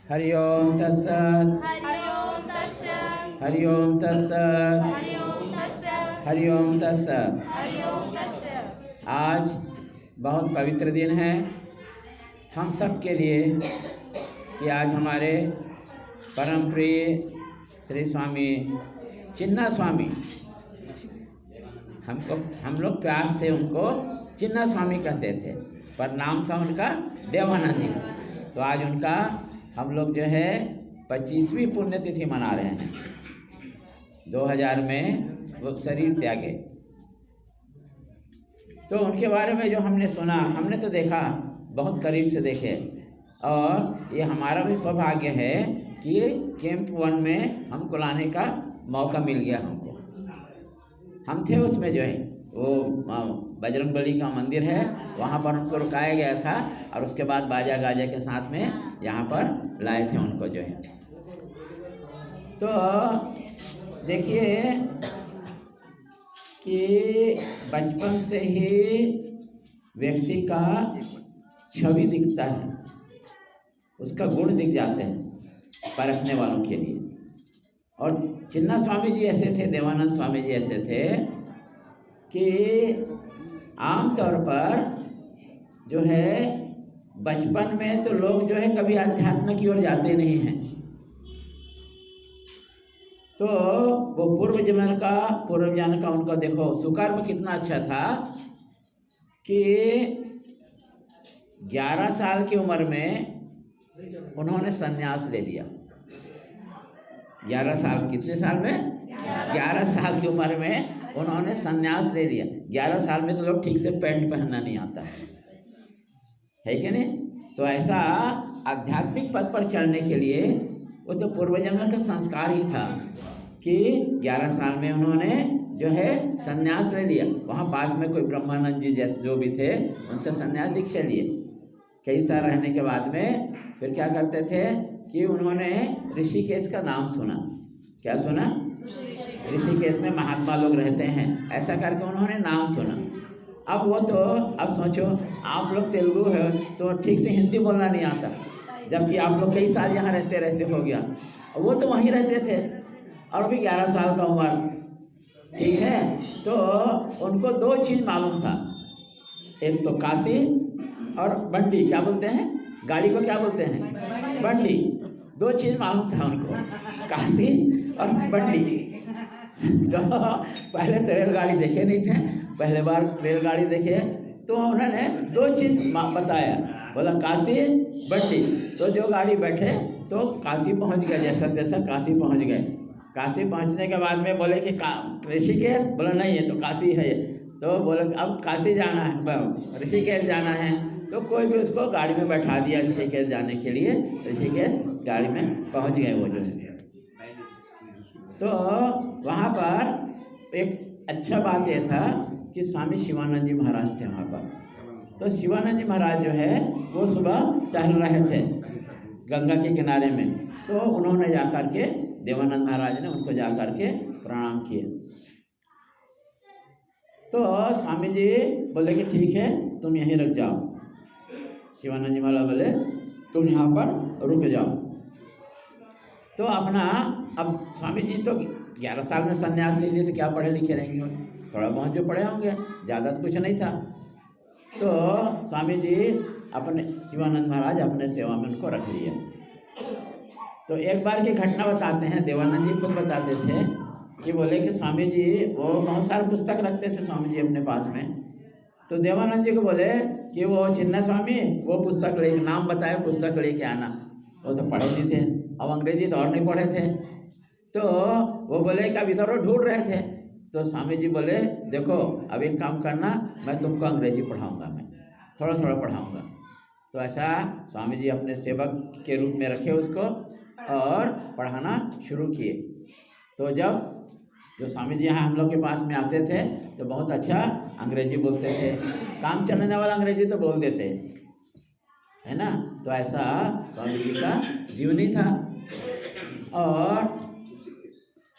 हरि ओम तत्सत्। हरि ओम तत्सत्। हरि ओम तत्सत्। हरि ओम तत्सत्। हरि ओम तत्सत्। हरि ओम तत्सत्। आज बहुत पवित्र दिन है हम सब के लिए कि आज हमारे परम प्रिय श्री स्वामी चिन्ना स्वामी, हम लोग प्यार से उनको चिन्ना स्वामी कहते थे, पर नाम था उनका देवानंद जी। तो आज उनका हम लोग जो है 25वीं पुण्यतिथि मना रहे हैं। 2000 में वो शरीर त्यागे। तो उनके बारे में जो हमने सुना, हमने तो देखा, बहुत करीब से देखे, और ये हमारा भी सौभाग्य है कि कैंप 1 में हमको लाने का मौका मिल गया। हम थे उसमें जो है वो बजरंगबली का मंदिर है, वहाँ पर उनको रुकाया गया था और उसके बाद बाजा गाजा के साथ में यहाँ पर लाए थे उनको जो है। तो देखिए कि बचपन से ही व्यक्ति का छवि दिखता है, उसका गुण दिख जाते हैं परखने वालों के लिए। और चिन्ना स्वामी जी ऐसे थे, देवानंद स्वामी जी ऐसे थे कि आमतौर पर जो है बचपन में तो लोग जो है कभी अध्यात्म की ओर जाते नहीं हैं। तो वो पूर्व जन्म का उनका देखो सुकर्म कितना अच्छा था कि 11 साल की उम्र में उन्होंने संन्यास ले लिया। 11 साल, कितने साल में? 11 साल की उम्र में उन्होंने संन्यास ले लिया। 11 साल में तो लोग ठीक से पैंट पहनना नहीं आता है कि नहीं? तो ऐसा आध्यात्मिक पद पर चढ़ने के लिए वो तो पूर्वजन्म का संस्कार ही था कि 11 साल में उन्होंने जो है संन्यास ले लिया। वहाँ पास में कोई ब्रह्मानंद जी जैसे जो भी थे उनसे संन्यास दीक्षा लिए। कई साल रहने के बाद में फिर क्या करते थे कि उन्होंने ऋषिकेश का नाम सुना। क्या सुना? ऋषिकेश में महात्मा लोग रहते हैं, ऐसा करके उन्होंने नाम सुना। अब वो तो अब सोचो आप लोग तेलुगु है तो ठीक से हिंदी बोलना नहीं आता, जबकि आप लोग कई साल यहाँ रहते हो गया। वो तो वहीं रहते थे और अभी 11 साल का उम्र, ठीक है। तो उनको 2 चीज़ मालूम था, एक तो काशी और बंडी। क्या बोलते हैं गाड़ी को? क्या बोलते हैं? बंडी। 2 चीज़ मालूम था उनको, काशी और बंडी। तो पहले तो रेलगाड़ी देखे नहीं थे, पहले बार रेलगाड़ी देखे तो उन्होंने 2 चीज़ बताया, बोला काशी बंडी। तो जो गाड़ी बैठे तो काशी पहुंच गए, जैसा तैसा काशी पहुंच गए। काशी पहुंचने के बाद में बोले कि ऋषिकेश? बोला नहीं ये तो काशी है। तो बोले अब काशी जाना है, ऋषिकेश जाना है। तो कोई भी उसको गाड़ी में बैठा दिया ऋषिकेश जाने के लिए। ऋषिकेश गाड़ी में पहुंच गए वो जो है। तो वहाँ पर एक अच्छा बात यह था कि स्वामी शिवानंद जी महाराज थे वहाँ पर। तो शिवानंद जी महाराज जो है वो सुबह टहल रहे थे गंगा के किनारे में। तो उन्होंने जा कर के, देवानंद महाराज ने उनको जा कर के प्रणाम किए। तो स्वामी जी बोले कि ठीक है तुम यहीं रुक जाओ। शिवानंद जी महाराज बोले तुम यहाँ पर रुक जाओ। तो अपना, अब स्वामी जी तो 11 साल में संन्यास ले लिए तो क्या पढ़े लिखे रहेंगे, थोड़ा बहुत जो पढ़े होंगे, ज़्यादा तो कुछ नहीं था। तो स्वामी जी अपने, शिवानंद महाराज अपने सेवा में उनको रख लिया। तो एक बार की घटना बताते हैं, देवानंद जी खुद बताते थे कि बोले कि स्वामी जी वो बहुत सारे पुस्तक रखते थे स्वामी जी अपने पास में। तो देवानंद जी को बोले कि वो चिन्ना स्वामी वो पुस्तक ले, नाम बताए पुस्तक लेके आना। वो तो पढ़े नहीं थे, अब अंग्रेजी तो और नहीं पढ़े थे। तो वो बोले कि अब इधर वो ढूंढ रहे थे। तो स्वामी जी बोले देखो अब एक काम करना, मैं तुमको अंग्रेजी पढ़ाऊँगा, मैं थोड़ा थोड़ा पढ़ाऊँगा। तो ऐसा स्वामी जी अपने सेवक के रूप में रखे उसको और पढ़ाना शुरू किए। तो जब जो स्वामी जी यहाँ हम लोग के पास में आते थे तो बहुत अच्छा अंग्रेजी बोलते थे, काम चलने वाला अंग्रेजी तो बोलते थे, है ना। तो ऐसा स्वामी जी का जीवनी था। और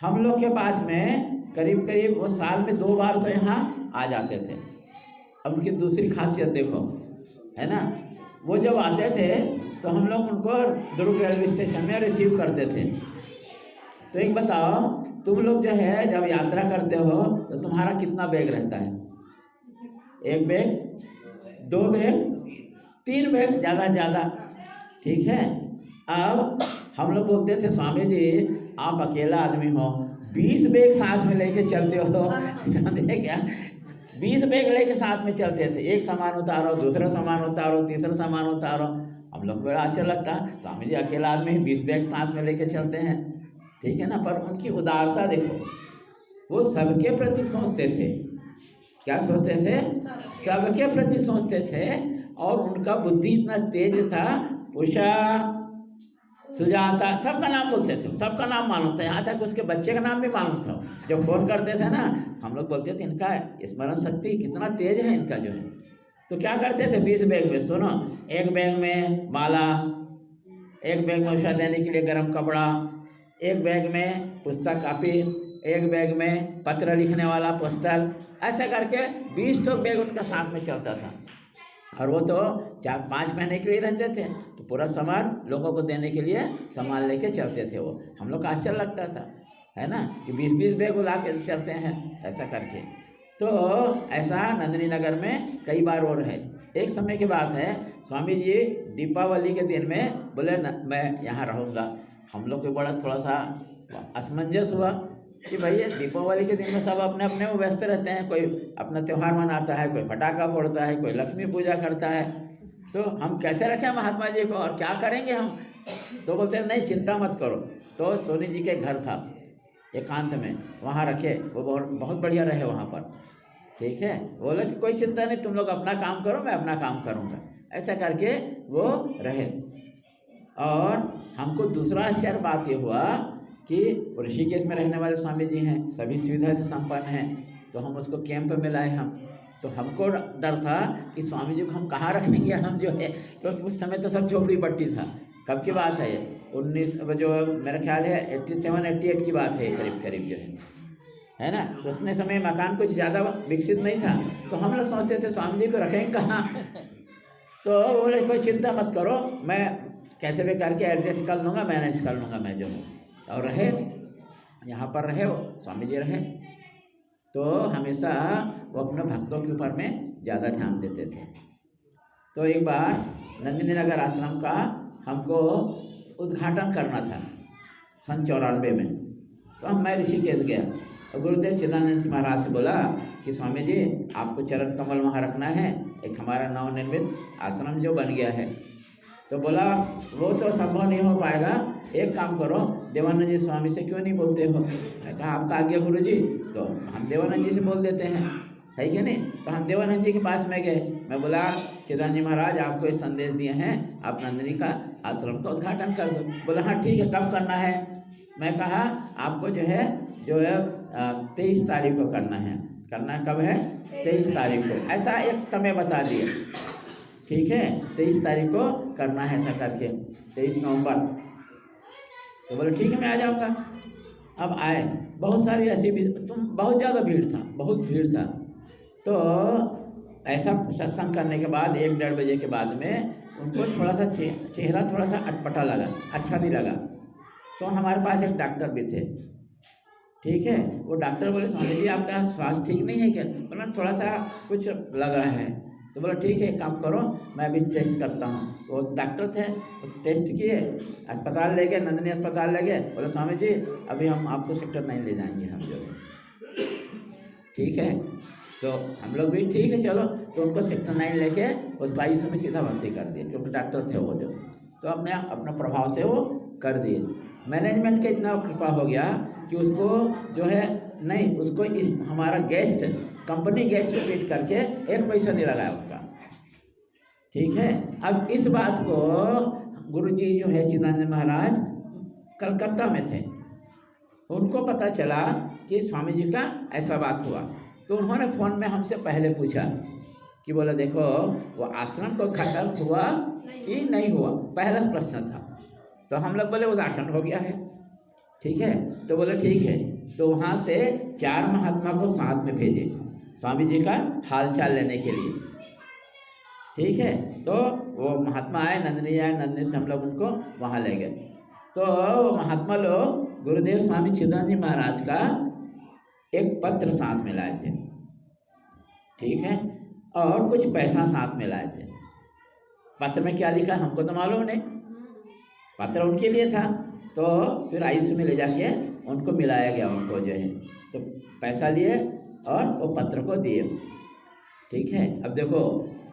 हम लोग के पास में करीब करीब वो साल में 2 बार तो यहाँ आ जाते थे। अब उनकी दूसरी खासियत देखो, है ना, वो जब आते थे तो हम लोग उनको दुर्ग रेलवे स्टेशन में रिसीव करते थे। तो एक बताओ, तुम लोग जो है जब यात्रा करते हो तो तुम्हारा कितना बैग रहता है? 1 बैग, 2 बैग, 3 बैग ज़्यादा से ज़्यादा, ठीक है। अब हम लोग बोलते थे स्वामी जी आप अकेला आदमी हो, 20 बैग साथ में लेके चलते हो, समझे क्या? 20 बैग लेके साथ में चलते थे, एक सामान उतारो, दूसरा सामान उतारो, तीसरा सामान उतारो। हम लोग बड़ा अच्छा लगता, स्वामी जी अकेला आदमी 20 बैग साथ में लेके चलते हैं, ठीक है ना। पर उनकी उदारता देखो, वो सबके प्रति सोचते थे। क्या सोचते थे? सबके प्रति सोचते थे। और उनका बुद्धि इतना तेज था, उषा, सुजाता, सबका नाम बोलते थे, सबका नाम मालूम था, यहाँ तक उसके बच्चे का नाम भी मालूम था। जब फ़ोन करते थे ना, हम लोग बोलते थे इनका स्मरण शक्ति कितना तेज है इनका जो है। तो क्या करते थे 20 बैग में, सुनो, 1 बैग में माला, 1 बैग में उषा देने के लिए गर्म कपड़ा, 1 बैग में पुस्तक कापी, 1 बैग में पत्र लिखने वाला पोस्टर, ऐसा करके 20 तो बैग उनका साथ में चलता था। और वो तो 4-5 महीने के लिए रहते थे, तो पूरा सामान लोगों को देने के लिए सामान लेके चलते थे वो। हम लोग को आश्चर्य लगता था, है ना, कि 20-20 बैग ला के चलते हैं ऐसा करके। तो ऐसा नंदिनी नगर में कई बार और है। एक समय की बात है, स्वामी जी दीपावली के दिन में बोले मैं यहाँ रहूँगा। हम लोग को बड़ा थोड़ा सा असमंजस हुआ कि भैया दीपावली के दिन में सब अपने अपने में व्यस्त रहते हैं, कोई अपना त्यौहार मनाता है, कोई पटाखा फोड़ता है, कोई लक्ष्मी पूजा करता है, तो हम कैसे रखें महात्मा जी को और क्या करेंगे हम? तो बोलते हैं नहीं चिंता मत करो। तो सोनी जी के घर था एकांत में, वहाँ रखे, वो बहुत बढ़िया रहे वहाँ पर, ठीक है। बोले कि कोई चिंता नहीं, तुम लोग अपना काम करो, मैं अपना काम करूँगा, ऐसा करके वो रहे। और हमको दूसरा आश्चर्य बात ये हुआ कि ऋषिकेश में रहने वाले स्वामी जी हैं, सभी सुविधा से संपन्न हैं, तो हम उसको कैंप में लाए हम। तो हमको डर था कि स्वामी जी को हम कहाँ रख लेंगे हम जो है, क्योंकि उस समय तो सब झोपड़ी पट्टी था। कब की बात है ये? 19 जो मेरा ख्याल है 87-88 की बात है करीब करीब जो है ना। तो उसने समय मकान कुछ ज़्यादा विकसित नहीं था, तो हम लोग सोचते थे स्वामी जी को रखेंगे कहाँ। तो बोले कोई चिंता मत करो, मैं कैसे भी करके एडजस्ट कर लूँगा, मैनेज कर लूँगा मैं जो हूँ। और रहे, यहाँ पर रहे वो स्वामी जी रहे। तो हमेशा वो अपने भक्तों के ऊपर में ज़्यादा ध्यान देते थे। तो एक बार नंदिनी नगर आश्रम का हमको उद्घाटन करना था सन 94 में। तो मैं ऋषिकेश गया और गुरुदेव चिदानंद जी महाराज से बोला कि स्वामी जी आपको चरण कमल वहाँ रखना है, एक हमारा नवनिर्मित आश्रम जो बन गया है। तो बोला वो तो संभव नहीं हो पाएगा, एक काम करो देवानंद जी स्वामी से क्यों नहीं बोलते हो? मैं कहा आपका आज्ञा गुरु जी, तो हम देवानंद जी से बोल देते हैं, है कि नहीं। तो हम देवानंद जी के पास में गए, मैं बोला चिदानंद जी महाराज आपको ये संदेश दिए हैं, आप नंदिनी का आश्रम का उद्घाटन कर दो। बोला हाँ ठीक है, कब करना है? मैं कहा आपको जो है 23 तारीख को करना है। करना कब है? 23 तारीख को, ऐसा एक समय बता दिए, ठीक है 23 तारीख को करना है ऐसा करके, 23 नवंबर। तो बोले ठीक है मैं आ जाऊँगा। अब आए, बहुत सारी ऐसी भी, तुम बहुत ज़्यादा भीड़ था, बहुत भीड़ था। तो ऐसा सत्संग करने के बाद 1-1:30 बजे के बाद में उनको थोड़ा सा चेहरा थोड़ा सा अटपटा लगा, अच्छा नहीं लगा। तो हमारे पास एक डॉक्टर भी थे, ठीक है। वो डॉक्टर बोले स्वामी जी आपका स्वास्थ्य ठीक नहीं है क्या? बोला थोड़ा सा कुछ लग रहा है। तो बोला ठीक है एक काम करो, मैं अभी टेस्ट करता हूँ। वो डॉक्टर थे, वो टेस्ट किए, अस्पताल ले गए, नंदिनी अस्पताल ले गए। बोले स्वामी जी अभी हम आपको सेक्टर 9 ले जाएंगे हम जो, ठीक है। तो हम लोग भी ठीक है चलो, तो उनको सेक्टर 9 लेके उसको आईसीयू में सीधा भर्ती कर दिए, क्योंकि डॉक्टर थे वो जो, तो अपने प्रभाव से वो कर दिए। मैनेजमेंट का इतना कृपा हो गया कि उसको जो है नहीं, उसको इस हमारा गेस्ट कंपनी गेस्ट ट्रीट करके 1 पैसा नहीं लगाया उसका, ठीक है। अब इस बात को गुरुजी जो है चिदानंद महाराज कलकत्ता में थे, उनको पता चला कि स्वामी जी का ऐसा बात हुआ। तो उन्होंने फ़ोन में हमसे पहले पूछा कि बोला देखो वो आश्रम का उद्घाटन हुआ कि नहीं हुआ, पहला प्रश्न था। तो हम लोग बोले उद्घाटन हो गया है, ठीक है। तो बोले ठीक है, तो वहाँ से 4 महात्मा को साथ में भेजे स्वामी जी का हालचाल लेने के लिए, ठीक है। तो वो महात्मा आए, नंदिनी आए, नंदिनी से हम लोग उनको वहाँ ले गए। तो वो महात्मा लोग गुरुदेव स्वामी चिदानंद जी महाराज का एक पत्र साथ में लाए थे, ठीक है, और कुछ पैसा साथ में लाए थे। पत्र में क्या लिखा हमको तो मालूम नहीं, पत्र उनके लिए था। तो फिर आईसीयू में ले जाके उनको मिलाया गया, उनको जो है तो पैसा लिए और वो पत्र को दिए, ठीक है। अब देखो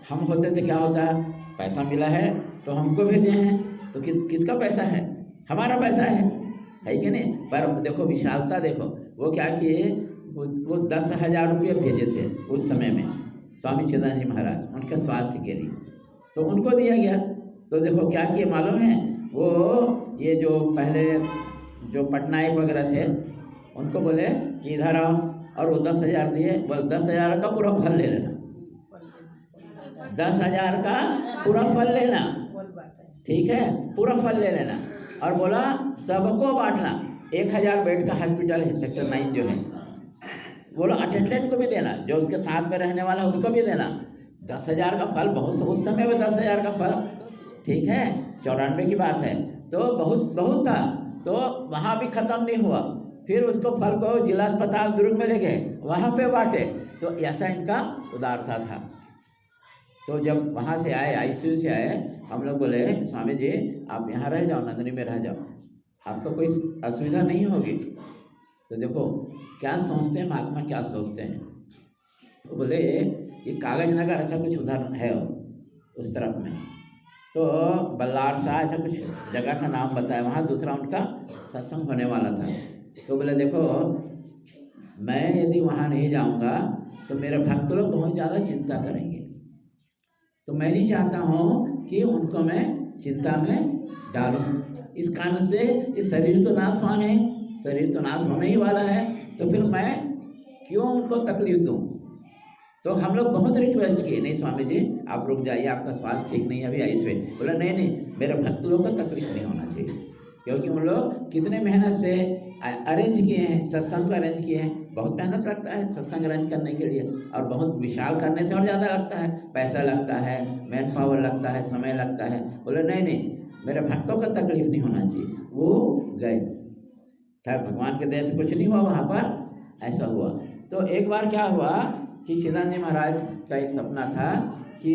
हम होते तो क्या होता, पैसा मिला है तो हमको भेजे हैं, तो किसका पैसा है, हमारा पैसा है कि नहीं। पर देखो विशालता देखो, वो क्या किए, वो 10,000 रुपये भेजे थे उस समय में स्वामी चिदानंद जी महाराज उनके स्वास्थ्य के लिए, तो उनको दिया गया। तो देखो क्या किए मालूम है, वो ये जो पहले जो पटनायक वगैरह थे उनको बोले कि इधर आओ, और वो 10,000 दिए, बोल 10,000 का पूरा फल ले लेना, 10,000 का पूरा फल लेना, ठीक है, पूरा फल ले लेना। और बोला सबको बांटना, 1,000 बेड का हॉस्पिटल है सेक्टर 9 जो है, बोलो अटेंडेंट को भी देना, जो उसके साथ में रहने वाला उसको भी देना। 10,000 का फल बहुत, उस समय में 10,000 का फल, ठीक है, 94 की बात है, तो बहुत था। तो वहाँ भी ख़त्म नहीं हुआ, फिर उसको फल को जिला अस्पताल दुर्ग में ले गए, वहाँ पे बांटे। तो ऐसा इनका उदारता था। तो जब वहाँ से आए, आईसीयू से आए, हम लोग बोले स्वामी जी आप यहाँ रह जाओ, नंदिनी में रह जाओ, आपको कोई असुविधा नहीं होगी। तो देखो क्या सोचते हैं महात्मा, क्या सोचते हैं। तो बोले ये कागज नगर ऐसा कुछ उधर है उस तरफ में, तो बल्लार शाह ऐसा कुछ जगह का नाम बताया, वहाँ दूसरा उनका सत्संग होने वाला था। तो बोले देखो मैं यदि वहाँ नहीं जाऊँगा तो मेरे भक्त लोग बहुत ज़्यादा चिंता करेंगे, तो मैं नहीं चाहता हूँ कि उनको मैं चिंता में डालूँ। इस कारण से इस शरीर तो नाशवान है, शरीर तो नाश होने ही वाला है, तो फिर मैं क्यों उनको तकलीफ दूँ। तो हम लोग बहुत रिक्वेस्ट किए, नहीं स्वामी जी आप रुक जाइए, आपका स्वास्थ्य ठीक नहीं है अभी आईसीयू में। बोला नहीं मेरे भक्त लोग को तकलीफ नहीं होना चाहिए, क्योंकि उन लोग कितने मेहनत से अरेंज किए हैं, सत्संग को अरेंज किए हैं, बहुत मेहनत लगता है सत्संग अरेंज करने के लिए, और बहुत विशाल करने से और ज़्यादा लगता है, पैसा लगता है, मैन पावर लगता है, समय लगता है। बोले नहीं मेरे भक्तों को तकलीफ नहीं होना चाहिए। वो गए, खैर भगवान के दया से कुछ नहीं हुआ वहाँ पर, ऐसा हुआ। तो एक बार क्या हुआ कि चिदानंद जी महाराज का एक सपना था कि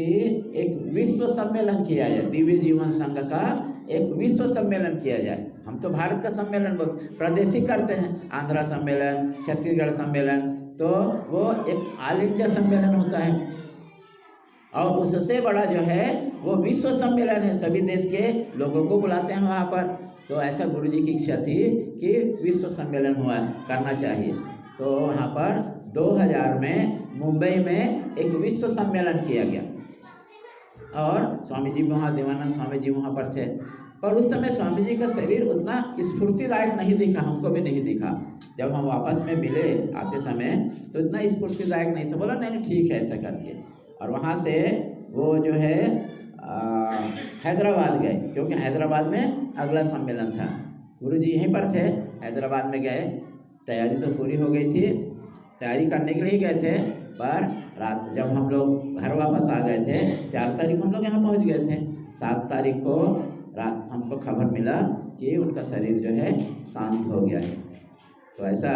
एक विश्व सम्मेलन किया जाए, दिव्य जीवन संघ का एक विश्व सम्मेलन किया जाए। हम तो भारत का सम्मेलन प्रादेशिक करते हैं, आंध्रा सम्मेलन, छत्तीसगढ़ सम्मेलन, तो वो एक ऑल इंडिया सम्मेलन होता है, और उससे बड़ा जो है वो विश्व सम्मेलन है, सभी देश के लोगों को बुलाते हैं वहाँ पर। तो ऐसा गुरुजी की इच्छा थी कि विश्व सम्मेलन हुआ करना चाहिए। तो वहाँ पर 2000 में मुंबई में एक विश्व सम्मेलन किया गया, और स्वामी जी वहाँ, देवानंद स्वामी जी वहाँ पर थे। पर उस समय स्वामी जी का शरीर उतना स्फूर्तिदायक नहीं दिखा, हमको भी नहीं दिखा। जब हम वापस में मिले आते समय तो इतना स्फूर्तिदायक नहीं था। बोला नहीं ठीक है ऐसा करके, और वहाँ से वो जो है हैदराबाद गए, क्योंकि हैदराबाद में अगला सम्मेलन था। गुरुजी यहीं पर थे, हैदराबाद में गए, तैयारी तो पूरी हो गई थी, तैयारी करने के लिए गए थे। पर रात जब हम लोग घर वापस आ गए थे, 4 तारीख हम लोग यहाँ पहुँच गए थे, 7 तारीख को रात हमको खबर मिला कि उनका शरीर जो है शांत हो गया है। तो ऐसा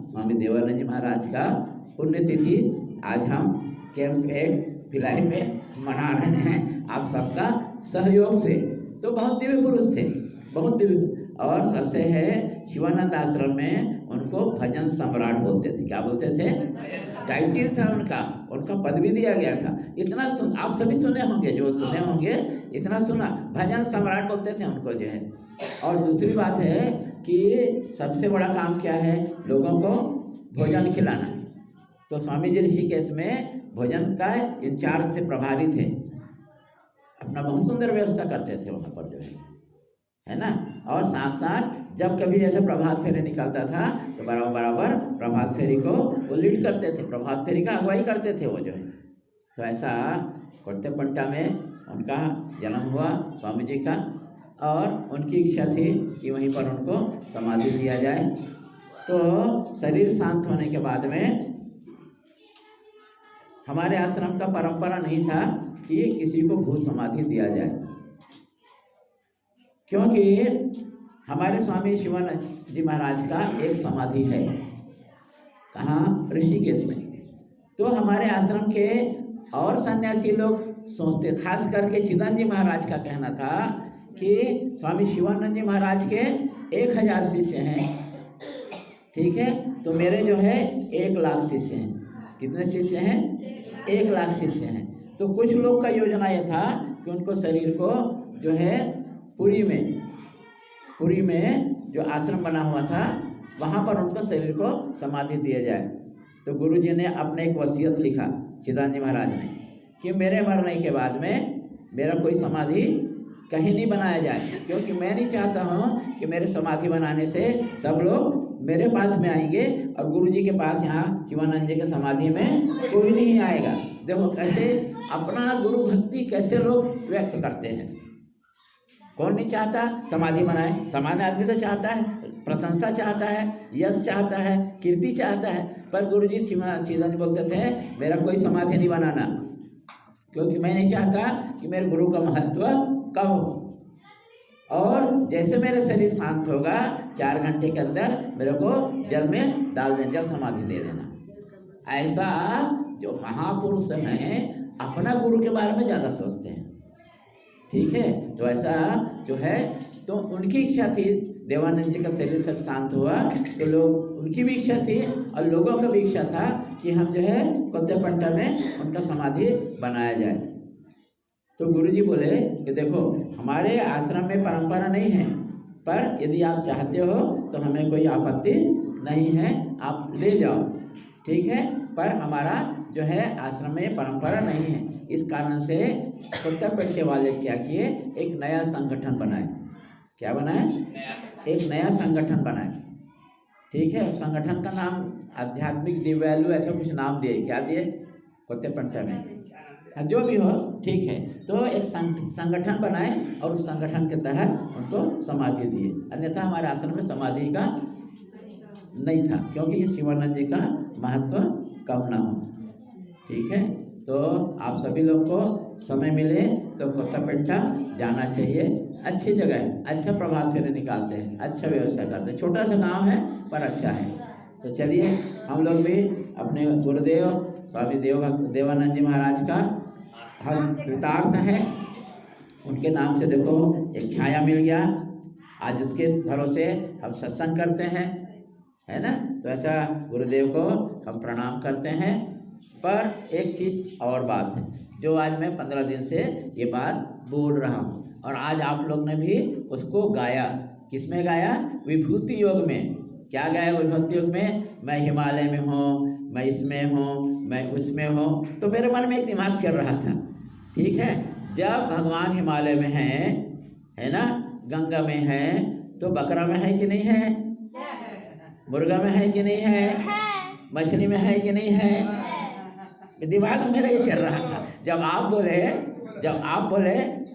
स्वामी देवानंद जी महाराज का पुण्यतिथि आज हम कैंप 1 भिलाई में मना रहे हैं, आप सबका सहयोग से। तो बहुत दिव्य पुरुष थे, बहुत दिव्य। और सबसे है शिवानंद आश्रम में उनको भजन सम्राट बोलते थे। क्या बोलते थे? टाइटल था उनका पदवी दिया गया था। इतना आप सभी सुने होंगे, जो सुने होंगे इतना सुना, भजन सम्राट बोलते थे उनको जो है। और दूसरी बात है कि सबसे बड़ा काम क्या है, लोगों को भोजन खिलाना। तो स्वामी जी ऋषिकेश में भोजन का इंचार्ज से प्रभारी थे, अपना बहुत सुंदर व्यवस्था करते थे वहाँ पर जो है ना। और साथ साथ जब कभी जैसे प्रभात फेरी निकलता था तो बराबर प्रभात फेरी को वो लीड करते थे, प्रभात फेरी का अगुवाई करते थे वो जो है। तो ऐसा कोट्टेपंटा में उनका जन्म हुआ स्वामी जी का, और उनकी इच्छा थी कि वहीं पर उनको समाधि दिया जाए। तो शरीर शांत होने के बाद में हमारे आश्रम का परंपरा नहीं था कि किसी को भूत समाधि दिया जाए, क्योंकि हमारे स्वामी शिवानंद जी महाराज का एक समाधि है, कहाँ? ऋषिकेश में। तो हमारे आश्रम के और सन्यासी लोग सोचते, खास करके चिदानंद जी महाराज का कहना था कि स्वामी शिवानंद जी महाराज के 1000 शिष्य हैं, ठीक है, तो मेरे जो है 1 लाख शिष्य हैं। कितने शिष्य हैं? 1 लाख शिष्य हैं। तो कुछ लोग का योजना ये था कि उनको शरीर को जो है पुरी में जो आश्रम बना हुआ था वहाँ पर उनको शरीर को समाधि दिया जाए। तो गुरु जी ने अपने एक वसीयत लिखा, चिदानंद जी महाराज ने, कि मेरे मरने के बाद में मेरा कोई समाधि कहीं नहीं बनाया जाए, क्योंकि मैं नहीं चाहता हूँ कि मेरे समाधि बनाने से सब लोग मेरे पास में आएंगे और गुरु जी के पास यहाँ शिवानंद जी के समाधि में कोई नहीं आएगा। देखो कैसे अपना गुरु भक्ति कैसे लोग व्यक्त करते हैं। कौन नहीं चाहता समाधि बनाए? सामान्य आदमी तो चाहता है, प्रशंसा चाहता है, यश चाहता है, कीर्ति चाहता है, पर गुरु जी चिदानंद बोलते थे मेरा कोई समाधि नहीं बनाना, क्योंकि मैं नहीं चाहता कि मेरे गुरु का महत्व कम हो। और जैसे मेरा शरीर शांत होगा 4 घंटे के अंदर मेरे को जल में डाल देना, जल समाधि दे देना। ऐसा जो महापुरुष हैं अपना गुरु के बारे में ज़्यादा सोचते हैं, ठीक है। तो ऐसा जो है, तो उनकी इच्छा थी, देवानंद जी का शरीर सब शांत हुआ तो लोग, उनकी भी इच्छा थी और लोगों का भी इच्छा था कि हम जो है कोत्तेपंटा में उनका समाधि बनाया जाए। तो गुरुजी बोले कि देखो हमारे आश्रम में परंपरा नहीं है, पर यदि आप चाहते हो तो हमें कोई आपत्ति नहीं है, आप ले जाओ, ठीक है, पर हमारा जो है आश्रम में परंपरा नहीं है। इस कारण से कोत्तेपंटे वाले क्या किए, एक नया संगठन बनाए। क्या बनाए? एक नया संगठन बनाए, ठीक है। संगठन का नाम आध्यात्मिक दिव्यालु ऐसा कुछ नाम दिए। क्या दिए? कोत्तेपंटा में जो भी हो, ठीक है। तो एक संगठन बनाए और उस संगठन के तहत उनको समाधि दिए। अन्यथा हमारे आश्रम में समाधि का नहीं था, क्योंकि शिवानंद जी का महत्व कम ना हो, ठीक है। तो आप सभी लोग को समय मिले तो कोत्तेपंटा जाना चाहिए। अच्छी जगह है, अच्छा प्रभात फेरी निकालते हैं, अच्छा व्यवस्था करते हैं, छोटा सा गांव है पर अच्छा है। तो चलिए हम लोग भी अपने गुरुदेव स्वामी देवानंद जी महाराज का हम कृतार्थ हैं। उनके नाम से देखो एक छाया मिल गया, आज उसके भरोसे हम सत्संग करते हैं, है ना। तो ऐसा गुरुदेव को हम प्रणाम करते हैं। पर एक चीज़ और बात है जो आज मैं 15 दिन से ये बात बोल रहा हूँ, और आज आप लोग ने भी उसको गाया। किसमें गाया? विभूति योग में। क्या गाया विभूति योग में? मैं हिमालय में हूँ, मैं इसमें हूँ, मैं उसमें हूँ। तो मेरे मन में एक दिमाग चल रहा था, ठीक है, जब भगवान हिमालय में है ना, गंगा में है, तो बकरा में है कि नहीं है? मुर्गा में है कि नहीं है? मछली में है कि नहीं है? दिमाग में मेरा ये चल रहा था। जब आप बोले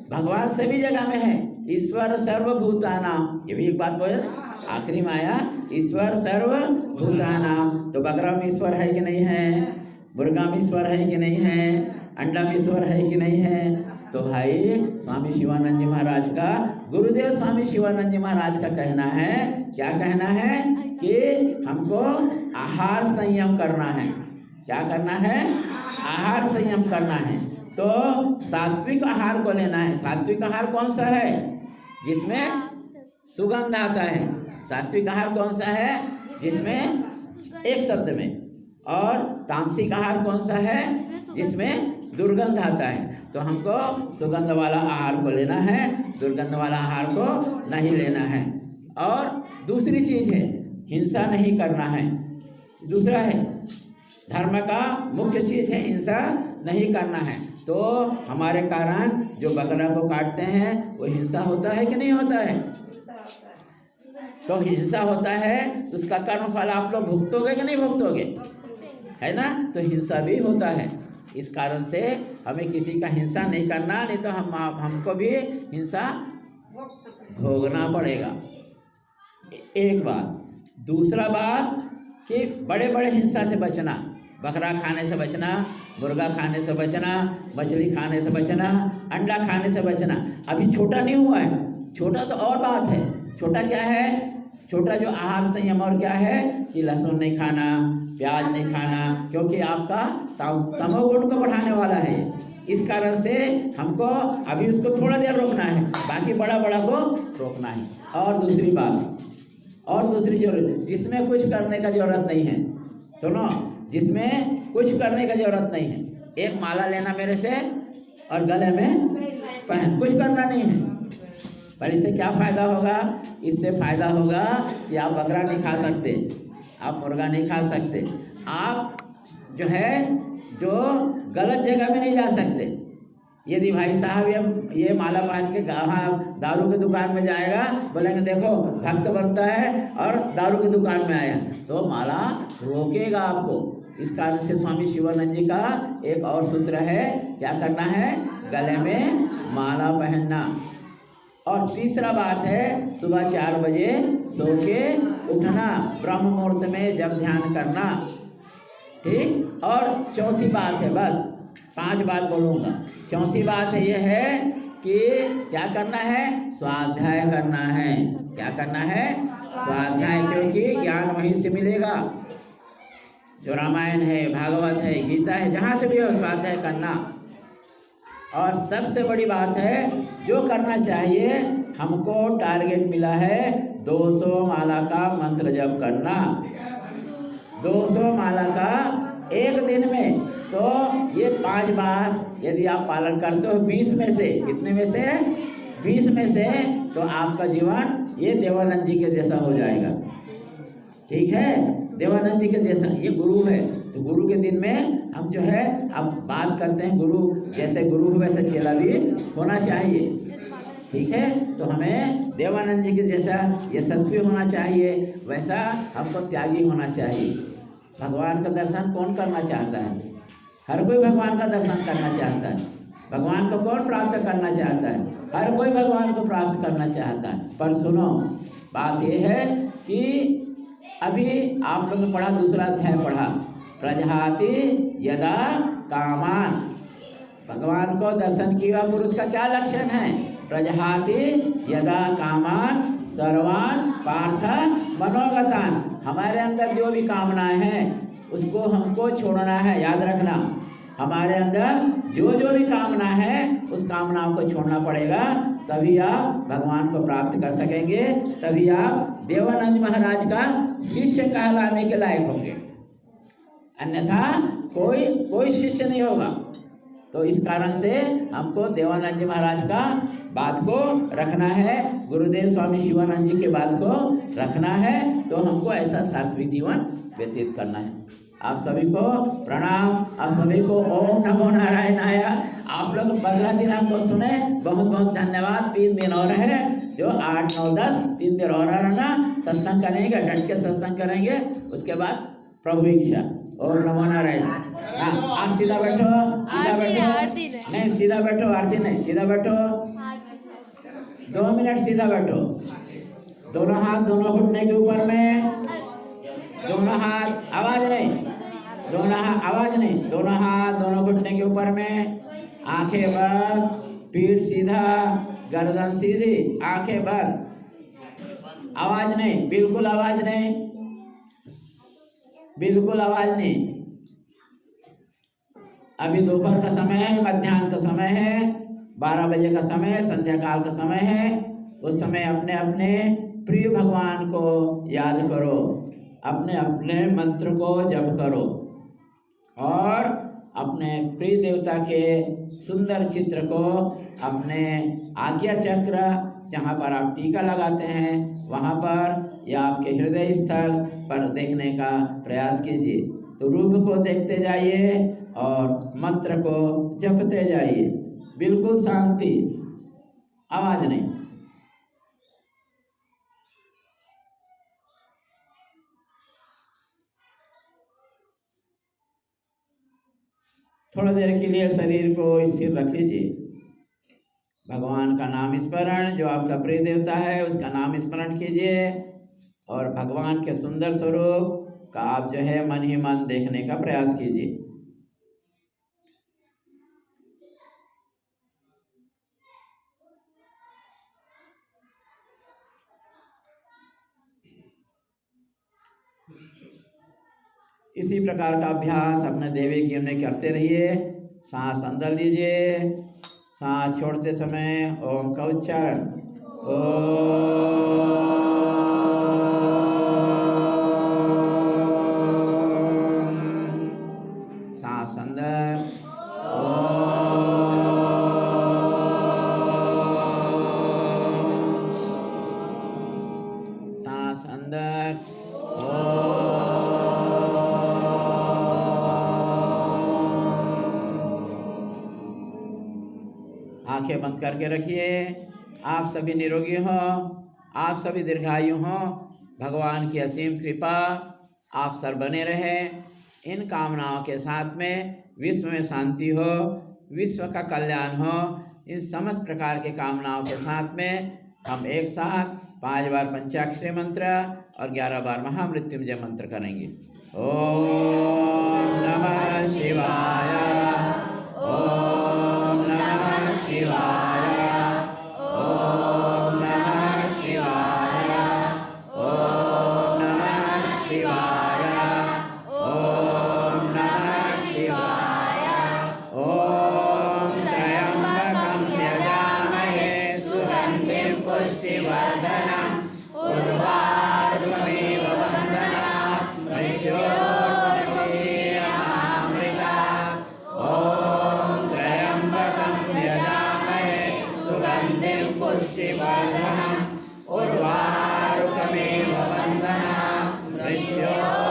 भगवान सभी जगह में है, ईश्वर सर्वभूतानाम, ये भी एक बात बोले आखिरी में आया, ईश्वर सर्वभूतानाम। तो बकरा में ईश्वर है कि नहीं है? मुर्गा में ईश्वर है कि नहीं है? अंडा में ईश्वर है कि नहीं है? तो भाई स्वामी शिवानंद जी महाराज का, गुरुदेव स्वामी शिवानंद जी महाराज का कहना है, क्या कहना है कि हमको आहार संयम करना है। क्या करना है? आहार संयम करना है। तो सात्विक आहार को लेना है। सात्विक आहार कौन सा है? जिसमें सुगंध आता है। सात्विक आहार कौन सा है? जिसमें, एक शब्द में। और तामसिक आहार कौन सा है? जिसमें दुर्गंध आता है। तो हमको सुगंध वाला आहार को लेना है, दुर्गंध वाला आहार को नहीं लेना है। और दूसरी चीज़ है हिंसा नहीं करना है। दूसरा है धर्म का मुख्य चीज़ है हिंसा नहीं करना है। तो हमारे कारण जो बकरा को काटते हैं वो हिंसा होता है कि नहीं होता है? तो हिंसा होता है तो उसका कर्मफल आप लोग भुगतोगे कि नहीं भुगतोगे? है ना। तो हिंसा भी होता है। इस कारण से हमें किसी का हिंसा नहीं करना, नहीं तो हमको भी हिंसा भोगना पड़ेगा। एक बात। दूसरा बात कि बड़े बड़े हिंसा से बचना। बकरा खाने से बचना, मुर्गा खाने से बचना, मछली खाने से बचना, अंडा खाने से बचना। अभी छोटा नहीं हुआ है, छोटा तो और बात है। छोटा क्या है? छोटा जो आहार संयम और क्या है कि लहसुन नहीं खाना, प्याज नहीं खाना, क्योंकि आपका तमोगुण को बढ़ाने वाला है। इस कारण से हमको अभी उसको थोड़ा देर रोकना है, बाकी बड़ा बड़ा को रोकना है। और दूसरी बात, और दूसरी जरूरत, जिसमें कुछ करने का जरूरत नहीं है, सुनो, जिसमें कुछ करने का जरूरत नहीं है, एक माला लेना मेरे से और गले में पहन, कुछ करना नहीं है। पर इससे क्या फ़ायदा होगा? इससे फ़ायदा होगा कि आप बकरा नहीं खा सकते, आप मुर्गा नहीं खा सकते, आप जो है जो गलत जगह में नहीं जा सकते। यदि भाई साहब ये माला पहन के वहाँ दारू की दुकान में जाएगा, बोलेंगे देखो भक्त बनता है और दारू की दुकान में आया, तो माला रोकेगा आपको। इस कारण से स्वामी शिवानंद जी का एक और सूत्र है, क्या करना है? गले में माला पहनना। और तीसरा बात है, सुबह 4 बजे सो के उठना, ब्रह्म मुहूर्त में जब ध्यान करना, ठीक। और चौथी बात है, बस 5 बात बोलूँगा। चौथी बात है ये है कि क्या करना है? स्वाध्याय करना है। क्या करना है? स्वाध्याय, क्योंकि ज्ञान वहीं से मिलेगा। जो रामायण है, भागवत है, गीता है, जहाँ से भी हो स्वाध्याय करना। और सबसे बड़ी बात है जो करना चाहिए, हमको टारगेट मिला है 200 माला का मंत्र जप करना। 200 माला का एक दिन में, तो ये 5 बार यदि आप पालन करते हो 20 में से, कितने में से? 20 में से, तो आपका जीवन ये देवानंद जी के जैसा हो जाएगा। ठीक है, देवानंद जी के जैसा। ये गुरु है, तो गुरु के दिन में हम जो है अब बात करते हैं, गुरु जैसे गुरु हो वैसे चेला भी होना चाहिए। ठीक है, तो हमें देवानंद जी के जैसा यशस्वी होना चाहिए, वैसा हमको त्यागी होना चाहिए। भगवान का दर्शन कौन करना चाहता है? हर कोई भगवान का दर्शन करना चाहता है। भगवान को कौन प्राप्त करना चाहता है? हर कोई भगवान को प्राप्त करना चाहता है। पर सुनो, बात यह है कि अभी आप लोगों ने पढ़ा, दूसरा अध्याय पढ़ा, प्रजहाति यदा कामान। भगवान को दर्शन किया पुरुष का क्या लक्षण है? प्रजहाति यदा कामान सर्वान पार्थ मनोगतान। हमारे अंदर जो भी कामनाएं हैं उसको हमको छोड़ना है, याद रखना। हमारे अंदर जो भी कामना है उस कामनाओं को छोड़ना पड़ेगा, तभी आप भगवान को प्राप्त कर सकेंगे, तभी आप देवानंद महाराज का शिष्य कहलाने के लायक होंगे। अन्यथा कोई शिष्य नहीं होगा। तो इस कारण से हमको देवानंद जी महाराज का बात को रखना है, गुरुदेव स्वामी शिवानंद जी के बात को रखना है, तो हमको ऐसा सात्विक जीवन व्यतीत करना है। आप सभी को प्रणाम, आप सभी को ओम नमो नारायणाय। आप लोग 15 दिन हमको सुने, बहुत बहुत धन्यवाद। 3 दिन और है, जो 8, 9, 10 3 दिन और रहना, सत्संग करेंगे, डट के सत्संग करेंगे, उसके बाद प्रभु इच्छा। ओम नमो नारायण। हाँ, आप सीधा बैठो, सीधा बैठो, नहीं सीधा बैठो, आरती नहीं, सीधा बैठो, 2 मिनट सीधा बैठो। दोनों हाथ दोनों घुटने के ऊपर में, दोनों हाथ, आवाज नहीं, दोनों हाथ आवाज नहीं, दोनों हाथ दोनों घुटने के ऊपर में, आंखें बंद, पीठ सीधा, गर्दन सीधी, आंखें बंद, आवाज नहीं, बिल्कुल आवाज नहीं, बिल्कुल आवाज नहीं। अभी दोपहर का समय है, मध्याह्न का समय है, 12 बजे का समय है, संध्या काल का समय है। उस समय अपने अपने प्रिय भगवान को याद करो, अपने अपने मंत्र को जप करो और अपने प्रिय देवता के सुंदर चित्र को अपने आज्ञा चक्र, जहाँ पर आप टीका लगाते हैं वहाँ पर या आपके हृदय स्थल पर देखने का प्रयास कीजिए। तो रूप को देखते जाइए और मंत्र को जपते जाइए, बिल्कुल शांति, आवाज नहीं। थोड़ा देर के लिए शरीर को स्थिर रख लीजिए। भगवान का नाम स्मरण, जो आपका प्रिय देवता है उसका नाम स्मरण कीजिए और भगवान के सुंदर स्वरूप का आप जो है मन ही मन देखने का प्रयास कीजिए। इसी प्रकार का अभ्यास अपने दैविक जीवन में करते रहिए। सांस अंदर लीजिए, सांस छोड़ते समय ओम का उच्चारण सांस अंदर सांस अंदर आंखें बंद करके रखिए। आप सभी निरोगी हो, आप सभी दीर्घायु हो। भगवान की असीम कृपा आप सर बने रहे। इन कामनाओं के साथ में विश्व में शांति हो, विश्व का कल्याण हो। इन समस्त प्रकार के कामनाओं के साथ में हम एक साथ 5 बार पंचाक्षरी मंत्र और 11 बार महामृत्युंजय मंत्र करेंगे। ओम नमः शिवाय, ओम नमः शिवाय, ओम नमः शिवाय, ओम नमः शिवाय, ओम नमः शिवाय। ओम त्र्यंबकं यजामहे सुगंधिं पुष्टिवर्धनम् उर्वारुकमिव बन्धनात् मृत्योर्मुक्षीयमामृतात्। ओम त्र्यंबकं यजामहे सुगंधिं पुष्टिवर्धनम् उर्वारुकमिव बन्धनात् मृत्योर्मुक्षीयमामृतात्।